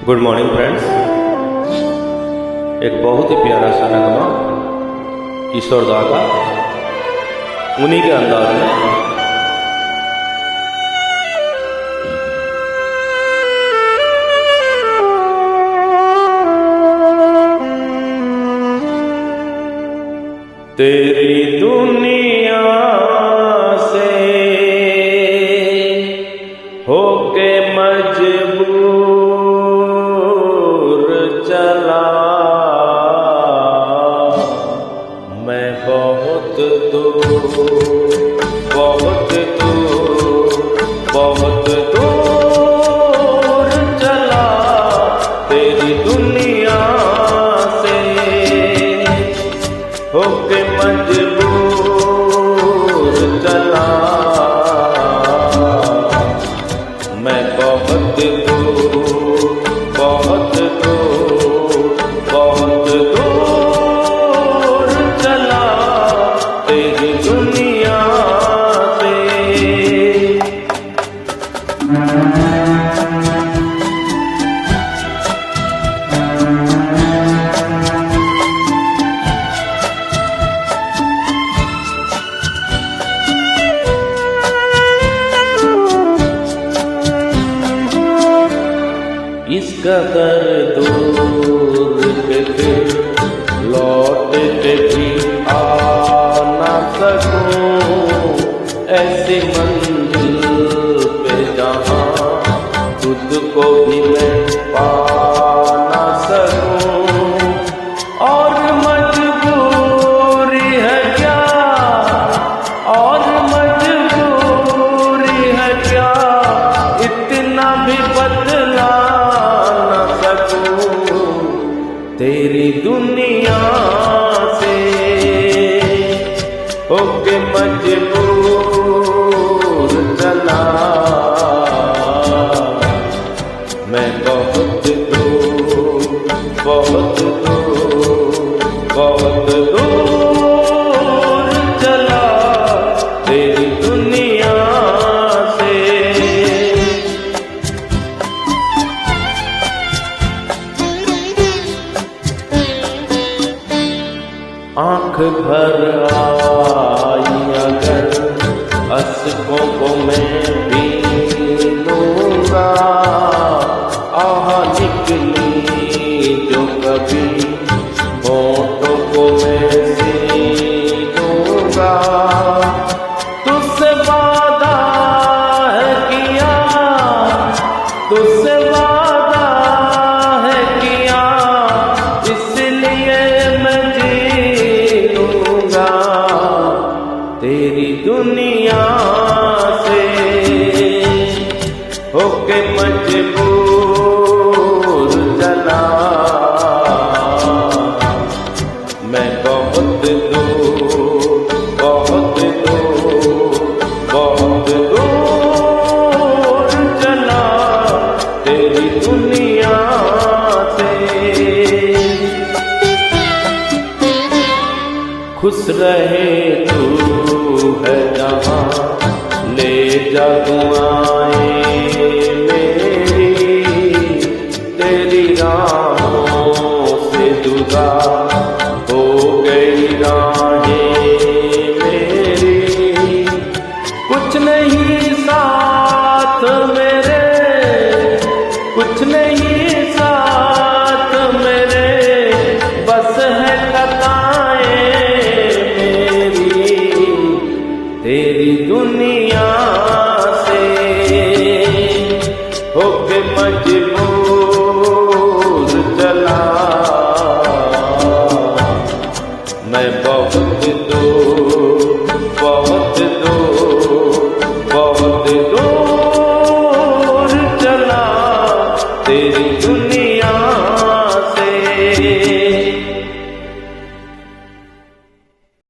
Good morning friends. एक बहुत ही प्यारा सा नगमा किशोर दा का उन्हीं के अंदाज में तेरी दुनिया से होके मजबूर चला मैं बहुत दूर चला तेरी दुनिया से होके मजबूर चला मैं बहुत दूर चला तेरी दुनिया से। इस कदर दूर के फिर लौट के भी आ ना सकूं ऐसी मंजिल पे जहां खुद को भी मैं पा ना सकूं। और मजबूरी है क्या, और मजबूरी है क्या इतना भी बदला तेरी दुनिया से होके मजबूर चला मैं बहुत दूर चला तेरी दुनिया से। आँख भर आई अगर अश्कों को मैं पी लूँगा, आह निकली जो कभी होठों को मैं सी लूँगा। तुझसे वादा है किया, तुझसे वादा है किया इसलिए मैं तेरी दुनिया से होके मजबूर चला मैं बहुत दूर चला तेरी दुनिया से। खुश रहे तू है जहाँ ले जा दुआएं मेरी, तेरी राहों से जुदा हो गई राहें मेरी। कुछ नहीं साथ मेरे, कुछ नहीं साथ मेरे बस है कताएं तेरी दुनिया से होके मजबूर चला मैं बहुत दूर चला तेरी दुनिया